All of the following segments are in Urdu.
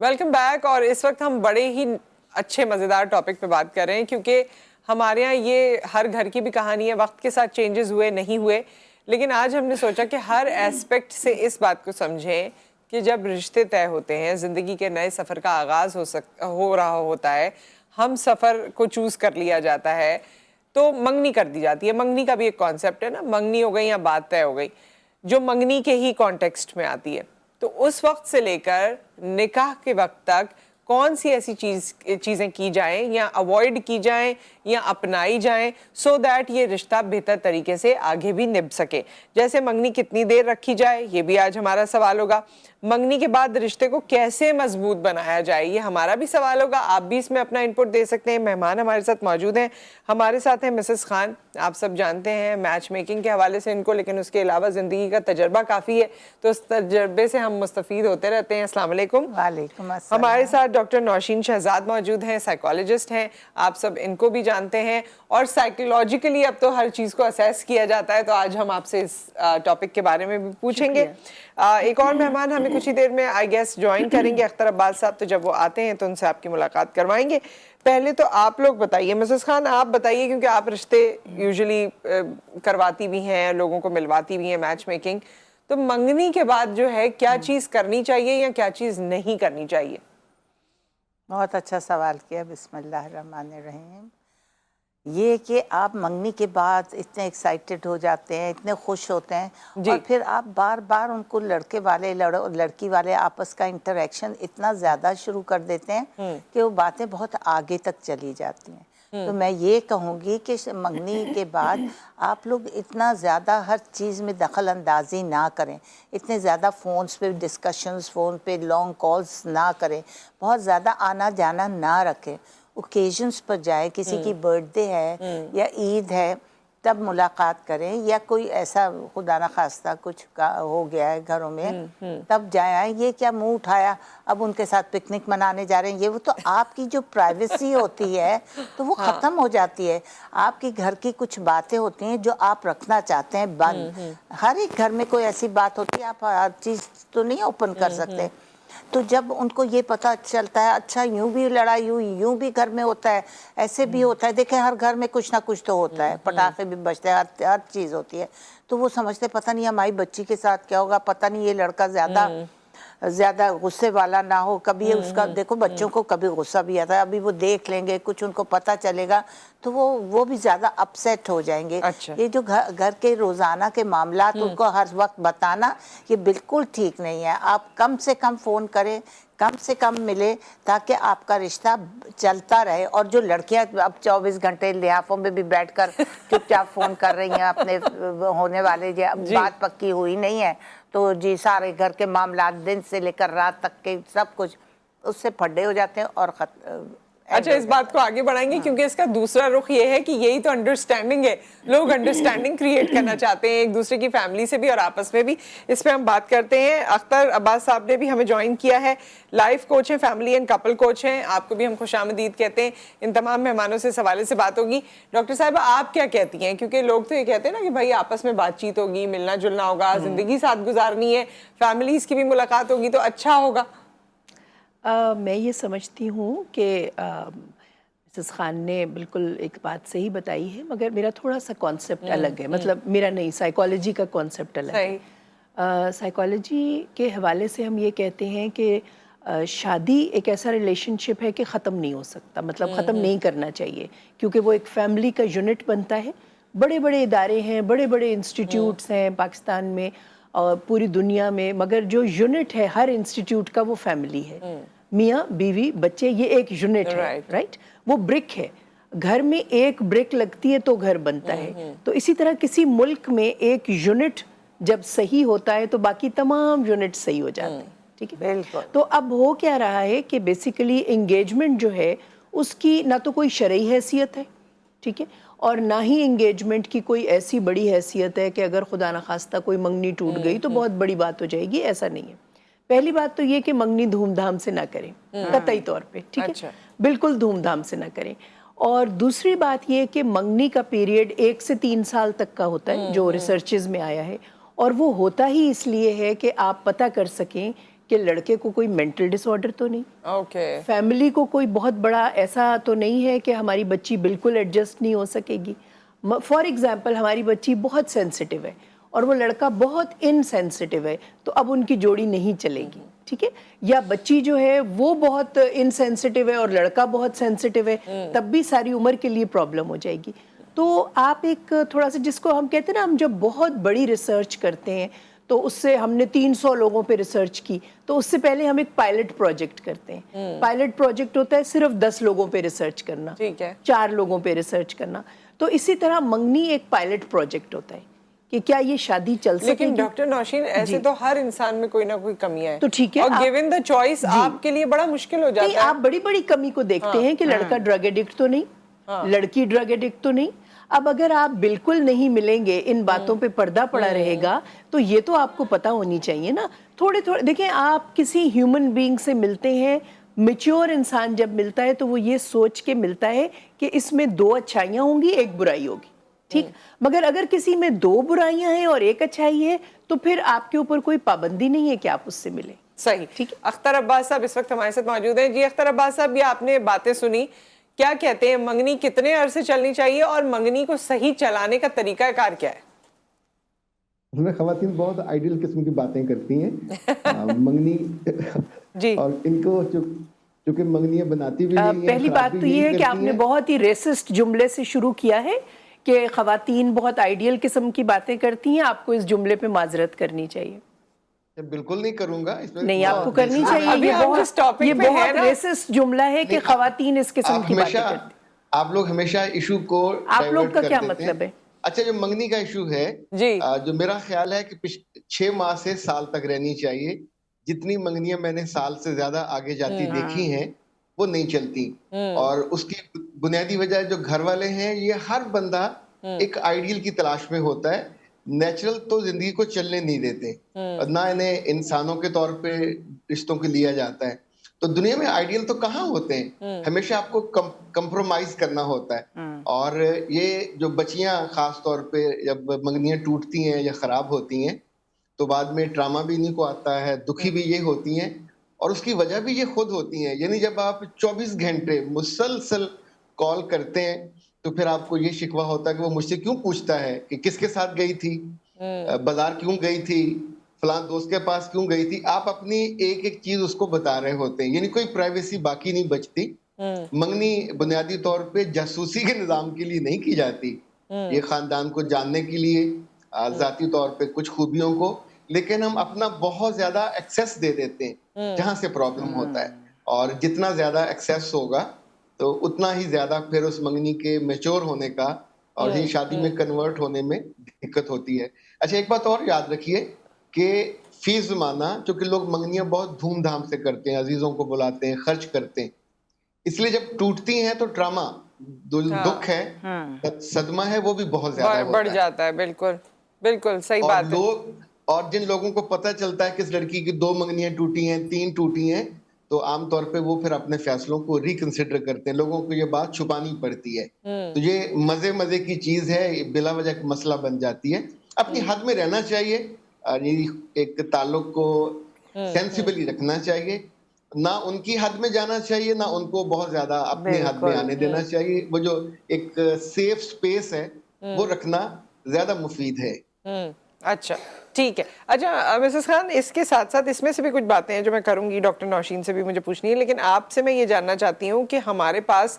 Welcome back. اور اس وقت ہم بڑے ہی اچھے مزیدار ٹاپک پہ بات کر رہے ہیں کیونکہ ہمارے ہاں یہ ہر گھر کی بھی کہانی ہے. وقت کے ساتھ چینجز ہوئے نہیں ہوئے, لیکن آج ہم نے سوچا کہ ہر ایسپیکٹ سے اس بات کو سمجھیں کہ جب رشتے طے ہوتے ہیں, زندگی کے نئے سفر کا آغاز ہو رہا ہوتا ہے, ہم سفر کو چوز کر لیا جاتا ہے تو منگنی کر دی جاتی ہے. منگنی کا بھی ایک کانسیپٹ ہے نا, منگنی ہو گئی یا بات طے ہو گئی, جو منگنی کے ہی کانٹیکسٹ میں آتی ہے. تو اس وقت سے لے کر نکاح کے وقت تک کون سی ایسی چیزیں کی جائیں یا اوائڈ کی جائیں یا اپنائی جائیں سو دیٹ یہ رشتہ بہتر طریقے سے آگے بھی نبھ سکے. جیسے منگنی کتنی دیر رکھی جائے, یہ بھی آج ہمارا سوال ہوگا. منگنی کے بعد رشتے کو کیسے مضبوط بنایا جائے, یہ ہمارا بھی سوال ہوگا. آپ بھی اس میں اپنا انپٹ دے سکتے ہیں. مہمان ہمارے ساتھ موجود ہیں. ہمارے ساتھ ہیں مسز خان. آپ سب جانتے ہیں میچ میکنگ کے حوالے سے ان کو, لیکن اس کے علاوہ زندگی کا تجربہ کافی ہے, تو اس تجربے سے ہم مستفید ہوتے رہتے ہیں. السلام علیکم. وعلیکم السلام. ہمارے ساتھ ڈاکٹر نوشین شہزاد موجود ہیں, سائیکالوجسٹ ہیں. آپ سب ان کو بھی جانتے ہیں اور سائیکولوجیکلی اب تو ہر چیز کو اسیس کیا جاتا ہے, تو آج ہم آپ سے اس ٹاپک کے بارے میں بھی پوچھیں گے. ایک اور مہمان ہمیں کچھ ہی دیر میں آئی گیس جوائن کریں گے, اختر عباس صاحب, تو جب وہ آتے ہیں تو ان سے آپ کی ملاقات کروائیں گے. پہلے تو آپ لوگ بتائیے, مسز خان آپ بتائیے, کیونکہ آپ رشتے یوزلی کرواتی بھی ہیں, لوگوں کو ملواتی بھی ہیں, میچ میکنگ. تو منگنی کے بعد جو ہے کیا چیز کرنی چاہیے یا کیا چیز نہیں کرنی چاہیے؟ بہت اچھا سوال کیا. بسم اللہ الرحمن الرحیم. یہ کہ آپ منگنی کے بعد اتنے ایکسائٹڈ ہو جاتے ہیں, اتنے خوش ہوتے ہیں, اور پھر آپ بار بار ان کو لڑکے والے لڑکی والے آپس کا انٹریکشن اتنا زیادہ شروع کر دیتے ہیں کہ وہ باتیں بہت آگے تک چلی جاتی ہیں. تو میں یہ کہوں گی کہ منگنی کے بعد آپ لوگ اتنا زیادہ ہر چیز میں دخل اندازی نہ کریں, اتنے زیادہ فونز پہ ڈسکشنز, فون پہ لانگ کالز نہ کریں, بہت زیادہ آنا جانا نہ رکھیں. اوکیزنس پر جائے, کسی کی برتھ ڈے ہے یا عید ہے تب ملاقات کریں, یا کوئی ایسا خدا نخواستہ کچھ ہو گیا ہے گھروں میں تب جائیں. یہ کیا منہ اٹھایا اب ان کے ساتھ پکنک منانے جا رہے ہیں, یہ وہ تو آپ کی جو پرائیویسی ہوتی ہے تو وہ ختم ہو جاتی ہے. آپ کی گھر کی کچھ باتیں ہوتی ہیں جو آپ رکھنا چاہتے ہیں بند. ہر ایک گھر میں کوئی ایسی بات ہوتی ہے, آپ ہر چیز تو نہیں اوپن کر سکتے. تو جب ان کو یہ پتہ چلتا ہے اچھا یوں بھی لڑائی ہوئی, یوں بھی گھر میں ہوتا ہے, ایسے بھی ہوتا ہے, دیکھیں ہر گھر میں کچھ نہ کچھ تو ہوتا ہے, پٹاخے بھی بجتے ہیں, ہر چیز ہوتی ہے. تو وہ سمجھتے پتہ نہیں ہماری بچی کے ساتھ کیا ہوگا, پتہ نہیں یہ لڑکا زیادہ غصے والا نہ ہو. کبھی اس کا دیکھو بچوں کو کبھی غصہ بھی آتا ہے, ابھی وہ دیکھ لیں گے, کچھ ان کو پتہ چلے گا تو وہ بھی زیادہ اپسیٹ ہو جائیں گے. یہ جو گھر کے روزانہ کے معاملات ان کو ہر وقت بتانا یہ بالکل ٹھیک نہیں ہے. آپ کم سے کم فون کریں, کم سے کم ملے, تاکہ آپ کا رشتہ چلتا رہے. اور جو لڑکیاں اب 24 گھنٹے لحافوں میں بھی بیٹھ کر چپ چاپ فون کر رہی ہیں اپنے ہونے والے, بات پکی ہوئی نہیں ہے تو جی سارے گھر کے معاملات دن سے لے کر رات تک کے سب کچھ اس سے پھڈے ہو جاتے ہیں اور اچھا, اس بات کو آگے بڑھائیں گے کیونکہ اس کا دوسرا رخ یہ ہے کہ یہی تو انڈرسٹینڈنگ ہے. لوگ انڈرسٹینڈنگ کریٹ کرنا چاہتے ہیں ایک دوسرے کی فیملی سے بھی اور آپس میں بھی. اس پہ ہم بات کرتے ہیں. اختر عباس صاحب نے بھی ہمیں جوائن کیا ہے, لائف کوچ ہیں, فیملی اینڈ کپل کوچ ہیں. آپ کو بھی ہم خوش آمدید کہتے ہیں. ان تمام مہمانوں سے اس حوالے سے بات ہوگی. ڈاکٹر صاحبہ آپ کیا کہتی ہیں, کیونکہ لوگ تو یہ کہتے ہیں نا کہ بھائی آپس میں بات چیت ہوگی, ملنا جلنا ہوگا, زندگی ساتھ گزارنی ہے, فیملیز کی بھی ملاقات ہوگی تو اچھا ہوگا. میں یہ سمجھتی ہوں کہ مسز خان نے بالکل ایک بات صحیح بتائی ہے, مگر میرا تھوڑا سا کانسیپٹ الگ ہے. مطلب میرا نہیں, سائیکالوجی کا کانسیپٹ الگ ہے. سائیکالوجی کے حوالے سے ہم یہ کہتے ہیں کہ شادی ایک ایسا ریلیشن شپ ہے کہ ختم نہیں ہو سکتا, مطلب ختم نہیں کرنا چاہیے, کیونکہ وہ ایک فیملی کا یونٹ بنتا ہے. بڑے بڑے ادارے ہیں, بڑے بڑے انسٹیٹیوٹس ہیں پاکستان میں اور پوری دنیا میں, مگر جو یونٹ ہے ہر انسٹیٹیوٹ کا وہ فیملی ہے. میاں بیوی بچے, یہ ایک یونٹ ہے, رائٹ. وہ برک ہے. گھر میں ایک برک لگتی ہے تو گھر بنتا ہے. تو اسی طرح کسی ملک میں ایک یونٹ جب صحیح ہوتا ہے تو باقی تمام یونٹ صحیح ہو جاتے ہیں. ٹھیک ہے. بالکل. تو اب ہو کیا رہا ہے کہ بیسیکلی انگیجمنٹ جو ہے اس کی نہ تو کوئی شرعی حیثیت ہے, ٹھیک ہے, اور نہ ہی انگیجمنٹ کی کوئی ایسی بڑی حیثیت ہے کہ اگر خدا نخواستہ کوئی منگنی ٹوٹ گئی تو بہت بڑی بات ہو جائے گی. ایسا نہیں ہے. پہلی بات تو یہ کہ منگنی دھوم دھام سے نہ کریں, قطعی طور پہ, ٹھیک ہے, بالکل دھوم دھام سے نہ کریں. اور دوسری بات یہ کہ منگنی کا پیریڈ 1 سے 3 سال تک کا ہوتا ہے, جو ریسرچز میں آیا ہے, اور وہ ہوتا ہی اس لیے ہے کہ آپ پتہ کر سکیں کہ لڑکے کو کوئی مینٹل ڈس آرڈر تو نہیں, اوکے, فیملی کو کوئی بہت بڑا ایسا تو نہیں ہے کہ ہماری بچی بالکل ایڈجسٹ نہیں ہو سکے گی. فار ایگزامپل ہماری بچی بہت سینسٹیو ہے اور وہ لڑکا بہت انسینسٹیو ہے, تو اب ان کی جوڑی نہیں چلے گی, ٹھیک ہے. یا بچی جو ہے وہ بہت انسینسٹیو ہے اور لڑکا بہت سینسٹیو ہے, تب بھی ساری عمر کے لیے پرابلم ہو جائے گی. تو آپ ایک تھوڑا سا, جس کو ہم کہتے ہیں نا, ہم جب بہت بڑی ریسرچ کرتے ہیں تو اس سے ہم نے 300 لوگوں پہ ریسرچ کی, تو اس سے پہلے ہم ایک پائلٹ پروجیکٹ کرتے ہیں. پائلٹ پروجیکٹ ہوتا ہے صرف 10 لوگوں پہ ریسرچ کرنا, ٹھیک ہے, 4 لوگوں پہ ریسرچ کرنا. تو اسی طرح منگنی ایک پائلٹ پروجیکٹ ہوتا ہے کہ کیا یہ شادی چل سکے گی. لیکن ڈاکٹر نوشین ایسے تو ہر انسان میں کوئی نہ کوئی کمیاں ہیں, تو ٹھیک ہے, اور گیون دا چوائس آپ کے لیے بڑا مشکل ہو جاتا ہے. آپ بڑی بڑی کمی کو دیکھتے ہیں کہ لڑکا ڈرگ ایڈکٹ تو نہیں, لڑکی ڈرگ ایڈکٹ تو نہیں. اب اگر آپ بالکل نہیں ملیں گے, ان باتوں پہ پردہ پڑا رہے گا, تو یہ تو آپ کو پتا ہونی چاہیے نا. تھوڑے تھوڑے دیکھیں, آپ کسی ہیومن بینگ سے ملتے ہیں, میچور انسان جب ملتا ہے تو وہ یہ سوچ کے ملتا ہے کہ اس میں 2 اچھائیاں ہوں گی, 1 برائی ہوگی, ٹھیک. مگر اگر کسی میں 2 برائیاں ہیں اور 1 اچھائی ہے, تو پھر آپ کے اوپر کوئی پابندی نہیں ہے کہ آپ اس سے ملیں. صحیح, ٹھیک ہے. اختر عباس صاحب اس وقت ہمارے ساتھ موجود ہیں. جی اختر عباس صاحب, یہ آپ نے باتیں سنی, کیا کہتے ہیں, منگنی کتنے عرصے چلنی چاہیے اور منگنی کو صحیح چلانے کا طریقہ کار کیا ہے؟ اس میں خواتین بہت آئیڈیل قسم کی باتیں کرتی ہیں. منگنی جی, اور ان کو چونکہ منگنیاں بناتی بھی یہی ہیں, پہلی بات تو یہ ہے کہ آپ نے بہت ہی ریسسٹ جملے سے شروع کیا ہے کہ خواتین بہت آئیڈیل قسم کی باتیں کرتی ہیں. آپ کو اس جملے پہ معذرت کرنی چاہیے. بالکل نہیں کروں گا, نہیں, آپ کو کرنی چاہیے. یہ بہت ریسسٹ جملہ ہے کہ خواتین اس قسم کی باتیں کرتی. آپ لوگ ہمیشہ ایشو کو آپ لوگ ڈائیورٹ کا کر کیا دیتے ہیں. مطلب ہے؟ اچھا, جو منگنی کا ایشو ہے, جو میرا خیال ہے کہ 6 ماہ سے سال تک رہنی چاہیے. جتنی منگنیاں میں نے سال سے زیادہ آگے جاتی دیکھی ہیں وہ نہیں چلتی. اور اس کی بنیادی وجہ جو گھر والے ہیں, یہ ہر بندہ ایک آئیڈیل کی تلاش میں ہوتا ہے. نیچرل تو زندگی کو چلنے نہیں دیتے, نہ انہیں انسانوں کے طور پہ رشتوں کے لیا جاتا ہے. تو دنیا میں آئیڈیل تو کہاں ہوتے ہیں, ہمیشہ آپ کو کمپرومائز کرنا ہوتا ہے. اور یہ جو بچیاں خاص طور پہ جب منگنیاں ٹوٹتی ہیں یا خراب ہوتی ہیں, تو بعد میں ٹراما بھی انہیں کو آتا ہے, دکھی بھی یہ ہوتی ہیں, اور اس کی وجہ بھی یہ خود ہوتی ہیں. یعنی جب آپ 24 گھنٹے مسلسل کال کرتے ہیں, تو پھر آپ کو یہ شکوہ ہوتا ہے کہ وہ مجھ سے کیوں پوچھتا ہے کہ کس کے ساتھ گئی تھی, بازار کیوں گئی تھی, فلاں دوست کے پاس کیوں گئی تھی. آپ اپنی ایک ایک چیز اس کو بتا رہے ہوتے ہیں, یعنی کوئی پرائیویسی باقی نہیں بچتی. منگنی بنیادی طور پہ جاسوسی کے نظام کے لیے نہیں کی جاتی, یہ خاندان کو جاننے کے لیے, ذاتی طور پہ کچھ خوبیوں کو, لیکن ہم اپنا بہت زیادہ ایکسیس دے دیتے ہیں جہاں سے پرابلم ہوتا ہے. اور جتنا زیادہ ایکسیس ہوگا تو اتنا ہی زیادہ پھر اس منگنی کے میچور ہونے کا اور یہ شادی میں کنورٹ ہونے میں دقت ہوتی ہے. اچھا, ایک بات اور یاد رکھیے کہ فی زمانہ چونکہ لوگ منگنیاں بہت دھوم دھام سے کرتے ہیں, عزیزوں کو بلاتے ہیں, خرچ کرتے ہیں, اس لیے جب ٹوٹتی ہیں تو ڈراما, دکھ ہے, صدمہ ہے, وہ بھی بہت زیادہ بڑھ جاتا ہے. بالکل بالکل صحیح بات ہے. اور جن لوگوں کو پتہ چلتا ہے کہ اس لڑکی کی 2 منگنیاں ٹوٹی ہیں, 3 ٹوٹی ہیں, تو عام طور پہ وہ پھر اپنے فیصلوں کو ریکنسیڈر کرتے ہیں. لوگوں کو یہ بات چھپانی پڑتی ہے. تو یہ مزے کی چیز ہے, بلا وجہ مسئلہ بن جاتی ہے. اپنی حد میں رہنا چاہیے, ایک تعلق کو سینسیبلی رکھنا چاہیے, نہ ان کی حد میں جانا چاہیے, نہ ان کو بہت زیادہ اپنی حد میں آنے دینا چاہیے. وہ جو ایک سیف سپیس ہے وہ رکھنا زیادہ مفید ہے. اچھا ٹھیک ہے. اچھا مسز خان, اس کے ساتھ ساتھ اس میں سے بھی کچھ باتیں ہیں جو میں کروں گی, ڈاکٹر نوشین سے بھی مجھے پوچھنی ہے, لیکن آپ سے میں یہ جاننا چاہتی ہوں کہ ہمارے پاس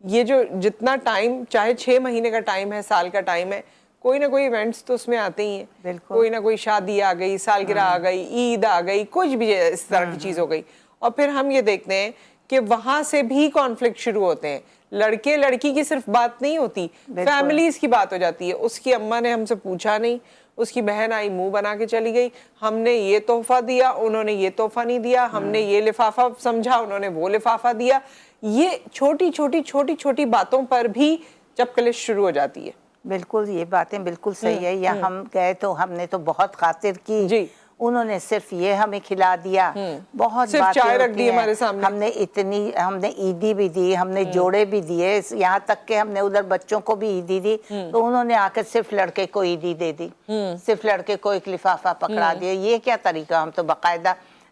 یہ جو جتنا ٹائم, چاہے 6 مہینے کا ٹائم ہے, سال کا ٹائم ہے, کوئی نہ کوئی ایونٹس تو اس میں آتے ہی ہیں. کوئی نہ کوئی شادی آ گئی, سالگرہ آ گئی, عید آ گئی, کچھ بھی اس طرح کی چیز ہو گئی, اور پھر ہم یہ دیکھتے ہیں کہ وہاں سے بھی کانفلکٹ شروع ہوتے ہیں. لڑکے لڑکی کی صرف بات نہیں ہوتی, فیملیز کی بات ہو جاتی ہے. اس کی اماں نے ہم سے پوچھا نہیں, اس کی بہن آئی منہ بنا کے چلی گئی, ہم نے یہ تحفہ دیا, انہوں نے یہ تحفہ نہیں دیا, ہم نے یہ لفافہ سمجھا, انہوں نے وہ لفافہ دیا. یہ چھوٹی چھوٹی باتوں پر بھی جب کلش شروع ہو جاتی ہے. بالکل, یہ باتیں بالکل صحیح ہے. یا ہم گئے تو ہم نے تو بہت خاطر کی, انہوں نے صرف یہ ہمیں کھلا دیا, بہت باتیں ہوتی ہیں. ہم نے عیدی بھی دی, ہم نے جوڑے بھی دیے, یہاں تک کہ ہم نے ادھر بچوں کو بھی عیدی دی, تو انہوں نے آ کر صرف لڑکے کو عیدی دے دی, صرف لڑکے کو ایک لفافہ پکڑا دیا. یہ کیا طریقہ؟ ہم تو باقاعدہ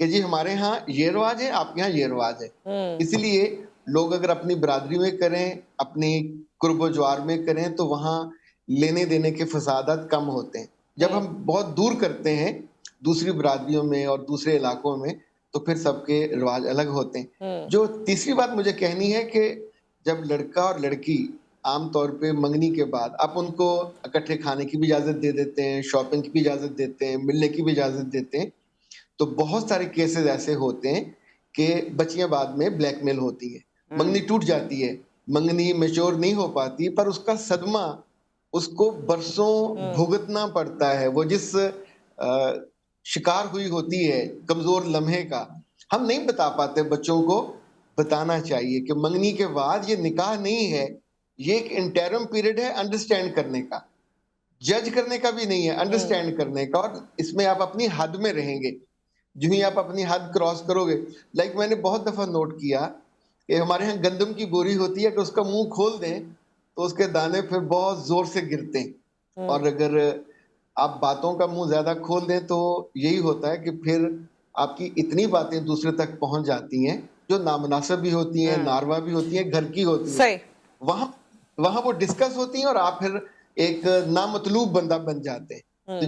کہ جی ہمارے ہاں یہ رواج ہے, آپ کے ہاں یہ رواج ہے. اس لیے لوگ اگر اپنی برادری میں کریں, اپنی قرب و جوار میں کریں, تو وہاں لینے دینے کے فسادات کم ہوتے ہیں. جب ہم بہت دور کرتے ہیں دوسری برادریوں میں اور دوسرے علاقوں میں, تو پھر سب کے رواج الگ ہوتے ہیں. جو تیسری بات مجھے کہنی ہے کہ جب لڑکا اور لڑکی عام طور پہ منگنی کے بعد آپ ان کو اکٹھے کھانے کی بھی اجازت دے دیتے ہیں, شاپنگ کی بھی اجازت دیتے ہیں, ملنے کی بھی اجازت دیتے ہیں, تو بہت سارے کیسز ایسے ہوتے ہیں کہ بچیاں بعد میں بلیک میل ہوتی ہیں, منگنی ٹوٹ جاتی ہے, منگنی میچور نہیں ہو پاتی, پر اس کا صدمہ اس کو برسوں بھگتنا پڑتا ہے. وہ جس شکار ہوئی ہوتی ہے کمزور لمحے کا, ہم نہیں بتا پاتے. بچوں کو بتانا چاہیے کہ منگنی کے بعد یہ نکاح نہیں ہے, یہ ایک انٹرم پیریڈ ہے انڈرسٹینڈ کرنے کا, جج کرنے کا بھی نہیں ہے, انڈرسٹینڈ کرنے کا. اور اس میں آپ اپنی حد میں رہیں گے. جو ہی آپ اپنی حد کراس کرو گے, لائک میں نے بہت دفعہ نوٹ کیا کہ ہمارے ہاں گندم کی بوری ہوتی ہے کہ اس کا منہ کھول دیں تو اس کے دانے پھر بہت زور سے گرتے ہیں, اور اگر آپ باتوں کا منہ زیادہ کھول دیں تو یہی ہوتا ہے کہ پھر آپ کی اتنی باتیں دوسرے تک پہنچ جاتی ہیں جو نامناسب بھی ہوتی ہیں, ناروا بھی ہوتی ہیں, گھر کی ہوتی ہیں. وہاں وہ ڈسکس ہوتی ہیں اور آپ پھر ایک نامطلوب بندہ بن جاتے ہیں,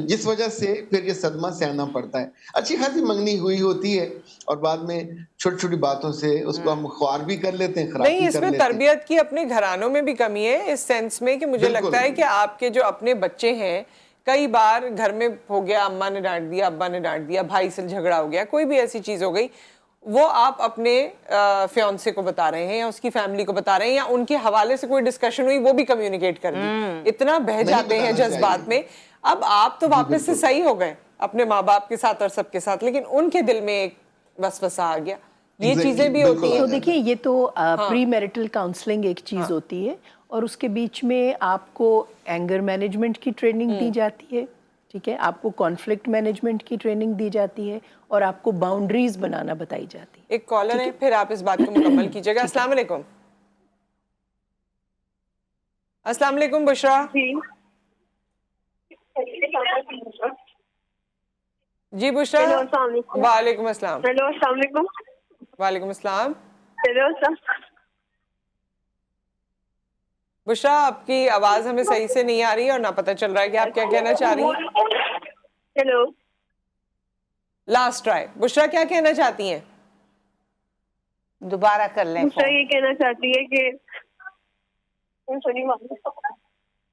جس وجہ سے پھر یہ صدمہ سہنا پڑتا ہے. اچھی خاصی منگنی ہوئی ہوتی ہے اور بعد میں چھوٹی چھوٹی باتوں سے اس کو ہم خوار بھی کر لیتے ہیں, خراب نہیں, بھی اس کر میں لیتے ہیں. تربیت کی اپنے گھرانوں میں بھی کمی ہے, اس سینس میں کہ مجھے لگتا ہے کہ آپ کے جو اپنے بچے ہیں, کئی بار گھر میں ہو گیا, اماں نے ڈانٹ دیا, ابا نے ڈانٹ دیا, بھائی سے جھگڑا ہو گیا, کوئی بھی ایسی چیز ہو گئی, وہ آپ اپنے فیونسے کو بتا رہے ہیں یا اس کی فیملی کو بتا رہے ہیں, یا ان کے حوالے سے کوئی ڈسکشن ہوئی وہ بھی کمیونیکیٹ کر دی, اتنا بہہ جاتے ہیں جذبات میں. اب آپ تو واپس سے صحیح ہو گئے اپنے ماں باپ کے ساتھ اور سب کے ساتھ, لیکن ان کے دل میں ایک وسوسہ آ گیا. یہ چیزیں بھی ہوتی ہیں. تو دیکھیں, یہ تو پری میرٹل کاؤنسلنگ ایک چیز ہوتی ہے, اور اس کے بیچ میں آپ کو اینگر مینجمنٹ کی ٹریننگ دی جاتی ہے, ٹھیک ہے, آپ کو کانفلکٹ مینجمنٹ کی ٹریننگ دی جاتی ہے, اور آپ کو باؤنڈریز بنانا بتائی جاتی ہے. ایک کالر ہے, پھر آپ اس بات کو مکمل کیجئے گا. السلام علیکم. السلام علیکم بشرا. جی بشرا. ہیلو, السلام علیکم. وعلیکم السلام. ہیلو, السلام علیکم. وعلیکم السلام. ہیلو, بشرا, آپ کی آواز ہمیں صحیح سے نہیں آ رہی ہے اور نہ پتہ چل رہا ہے کہ آپ کیا کہنا چاہ رہی ہیں. Hello, last try. بشرا, کیا کہنا چاہتی ہیں؟ دوبارہ کر لیں بشرا یہ کہنا چاہتی ہے کہ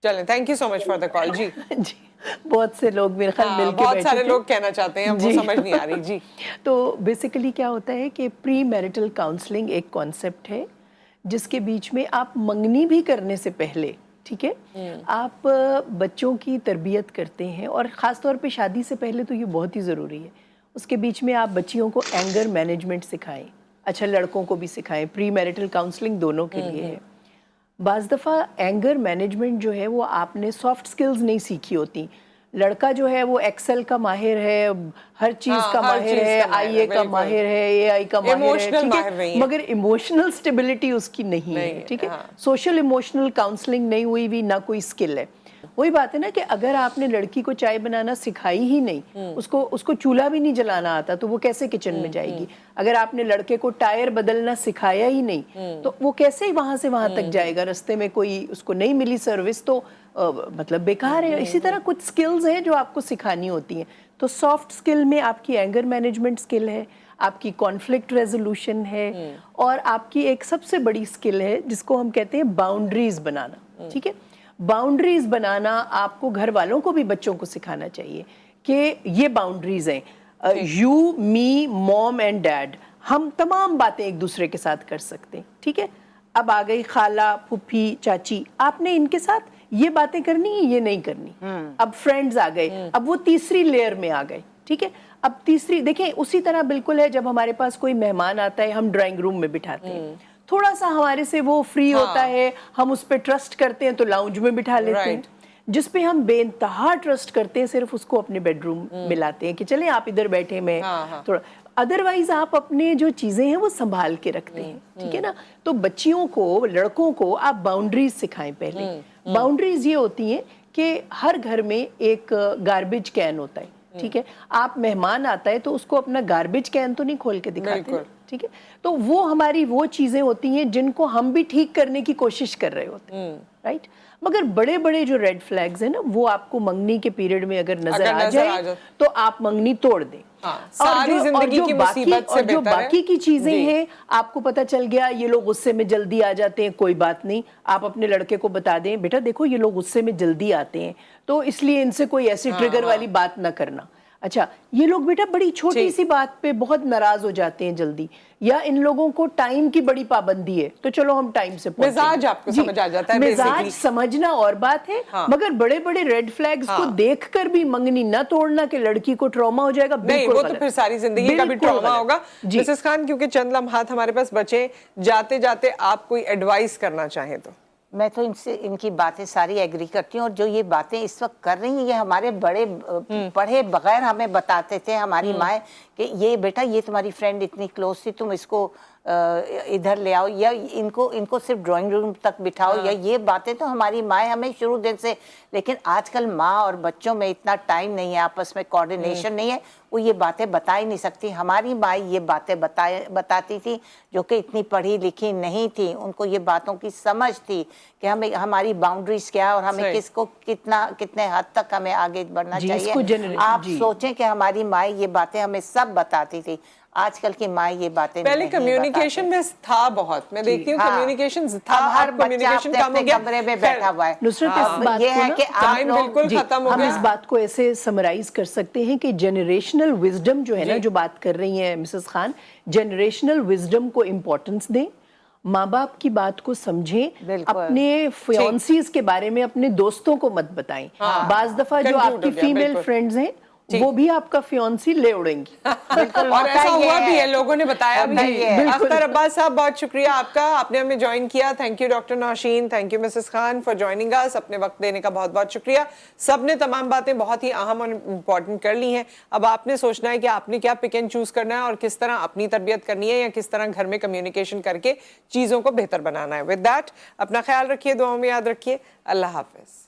چلیں, thank you so much for the call. جی جی, بہت سے لوگ میرے خیال مل کے بیٹھے بہت سارے تھے. لوگ کہنا چاہتے ہیں, وہ سمجھ نہیں آ رہی. جی, تو بیسیکلی کیا ہوتا ہے کہ پری میرٹل کاؤنسلنگ ایک کانسیپٹ ہے جس کے بیچ میں آپ منگنی بھی کرنے سے پہلے, ٹھیک ہے, آپ بچوں کی تربیت کرتے ہیں, اور خاص طور پہ شادی سے پہلے تو یہ بہت ہی ضروری ہے. اس کے بیچ میں آپ بچیوں کو اینگر مینجمنٹ سکھائیں, اچھا لڑکوں کو بھی سکھائیں. پری میرٹل کاؤنسلنگ دونوں کے لیے ہے. بعض دفعہ اینگر مینجمنٹ جو ہے وہ آپ نے سافٹ سکلز نہیں سیکھی ہوتی. لڑکا جو ہے وہ ایکسل کا ماہر ہے, ہر چیز کا ماہر ہے, آئی اے کا ماہر ہے, اے آئی کا ماہر ہے, ٹھیک ہے, مگر ایموشنل سٹیبلٹی اس کی نہیں ہے, ٹھیک ہے, سوشل ایموشنل کاؤنسلنگ نہیں ہوئی بھی, نہ کوئی سکل ہے. وہی بات ہے نا کہ اگر آپ نے لڑکی کو چائے بنانا سکھائی ہی نہیں, اس کو چولہا بھی نہیں جلانا آتا, تو وہ کیسے کچن میں جائے گی؟ اگر آپ نے لڑکے کو ٹائر بدلنا سکھایا ہی نہیں, تو وہ کیسے وہاں سے وہاں تک جائے گا؟ رستے میں کوئی اس کو نہیں ملی سروس تو مطلب بیکار ہے. اسی طرح کچھ سکلز ہیں جو آپ کو سکھانی ہوتی ہیں. تو سافٹ سکل میں آپ کی اینگر مینجمنٹ سکل ہے, آپ کی کانفلکٹ ریزولوشن ہے, اور آپ کی ایک سب سے بڑی سکل ہے جس کو ہم کہتے ہیں باؤنڈریز بنانا, ٹھیک ہے. باؤنڈریز بنانا آپ کو گھر والوں کو بھی بچوں کو سکھانا چاہیے کہ یہ باؤنڈریز ہیں. You, me, mom and dad, ہم تمام باتیں ایک دوسرے کے ساتھ کر سکتے ہیں, ٹھیک ہے. اب آ گئی خالہ, پھپھی, چاچی, آپ نے ان کے ساتھ یہ باتیں کرنی ہے, یہ نہیں کرنی. اب فرینڈز آ گئے, اب وہ تیسری لیئر میں آ گئے, ٹھیک ہے. اب تیسری دیکھیں, اسی طرح بالکل ہے جب ہمارے پاس کوئی مہمان آتا ہے, ہم ڈرائنگ روم میں بٹھاتے ہیں, تھوڑا سا ہمارے سے وہ فری ہوتا ہے, ہم اس پہ ٹرسٹ کرتے ہیں تو لاؤنج میں بٹھا لیتے ہیں. جس پہ ہم بے انتہا ٹرسٹ کرتے ہیں صرف اس کو اپنے بیڈ روم میں لاتے ہیں کہ چلیں آپ ادھر بیٹھے, میں تھوڑا. ادروائز آپ اپنے جو چیزیں ہیں وہ سنبھال کے رکھتے ہیں, ٹھیک ہے نا. تو بچیوں کو, لڑکوں کو آپ باؤنڈریز سکھائیں پہلے. باؤنڈریز یہ ہوتی ہیں کہ ہر گھر میں ایک گاربیج کین ہوتا ہے, ٹھیک ہے. آپ مہمان آتا ہے تو اس کو اپنا گاربیج کین تو نہیں کھول کے دکھاتے ہیں, ٹھیک ہے. تو وہ ہماری وہ چیزیں ہوتی ہیں جن کو ہم بھی ٹھیک کرنے کی کوشش کر رہے ہوتے ہیں, رائٹ. مگر بڑے بڑے جو ریڈ فلیگز ہیں نا, وہ آپ کو منگنی کے پیریڈ میں اگر نظر آ جائے تو آپ منگنی توڑ دیں. ساری زندگی کی مصیبت سے جو بہتر ہے. باقی کی چیزیں ہیں, آپ کو پتہ چل گیا یہ لوگ غصے میں جلدی آ جاتے ہیں, کوئی بات نہیں, آپ اپنے لڑکے کو بتا دیں بیٹا دیکھو یہ لوگ غصے میں جلدی آتے ہیں تو اس لیے ان سے کوئی ایسی ٹریگر والی بات نہ کرنا. اچھا, یہ لوگ بیٹا بڑی چھوٹی سی بات پہ بہت ناراض ہو جاتے ہیں جلدی, یا ان لوگوں کو ٹائم کی بڑی پابندی ہے تو چلو ہم ٹائم سے پہنچیں. مزاج آپ کو سمجھ آ جاتا ہے, مزاج سمجھنا اور بات ہے, مگر بڑے بڑے ریڈ فلیگز کو دیکھ کر بھی منگنی نہ توڑنا کہ لڑکی کو ٹراما ہو جائے گا, نہیں, وہ تو پھر ساری زندگی کا بھی ٹراما ہوگا. مسز خان, کیونکہ چند لمحات ہمارے پاس بچے, جاتے جاتے آپ کوئی ایڈوائز کرنا چاہیں تو. میں تو ان کی باتیں ساری ایگری کرتی ہوں, اور جو یہ باتیں اس وقت کر رہی ہیں یہ ہمارے بڑے پڑھے بغیر ہمیں بتاتے تھے ہماری مائیں کہ یہ بیٹا یہ تمہاری فرینڈ اتنی کلوز تھی, تم اس کو ادھر لے آؤ, یا ان کو صرف ڈرائنگ روم تک بٹھاؤ, یا یہ باتیں تو ہماری مائیں ہمیں شروع دن سے. لیکن آج کل ماں اور بچوں میں اتنا ٹائم نہیں ہے, آپس میں کوارڈینیشن نہیں ہے, وہ یہ باتیں بتا ہی نہیں سکتی. ہماری مائیں یہ باتیں بتاتی تھی جو کہ اتنی پڑھی لکھی نہیں تھی, ان کو یہ باتوں کی سمجھ تھی کہ ہمیں ہماری باؤنڈریز کیا اور ہمیں کس کو کتنے حد تک ہمیں آگے بڑھنا چاہیے. آپ سوچیں کہ ہماری مائیں یہ باتیں ہمیں سب بتاتی تھی, آج کل کی مائیں یہ باتیں پہلے کمیونیکیشن میں تھا بہت, میں دیکھتی ہوں کمیونیکیشن تھا, ہر کمیونیکیشن بچہ کم ہو اپنے گیا. کمرے میں بیٹھا ہوا ہے. نصرت, اس بات یہ ہے کہ آپ بالکل ختم ہو ہم گیا. اس بات کو ایسے سمرائز کر سکتے ہیں کہ جنریشنل وزڈم جو ہے نا, جو بات کر رہی ہیں مسز خان, جنریشنل وزڈم کو امپورٹنس دیں, ماں باپ کی بات کو سمجھیں, اپنے فیونسیز کے بارے میں اپنے دوستوں کو مت بتائیں. بعض دفعہ جو آپ کی فیمیل فرینڈز ہیں وہ بھی آپ کا فیونسی لے اڑیں گی. اور ایسا ہوا بھی ہے, لوگوں نے بتایا بھی. اختر عباس صاحب, بہت شکریہ آپ کا, آپ نے ہمیں جوائن کیا. Thank you doctor Nausheen, thank you Mrs Khan for joining us. اپنے وقت دینے کا بہت بہت شکریہ. سب نے تمام باتیں بہت ہی اہم اور امپورٹنٹ کر لی ہیں. اب آپ نے سوچنا ہے کہ آپ نے کیا پک اینڈ چوز کرنا ہے اور کس طرح اپنی تربیت کرنی ہے, یا کس طرح گھر میں کمیونیکیشن کر کے چیزوں کو بہتر بنانا ہے. ود دیٹ اپنا خیال رکھیے, دعاؤں میں یاد رکھیے. اللہ حافظ.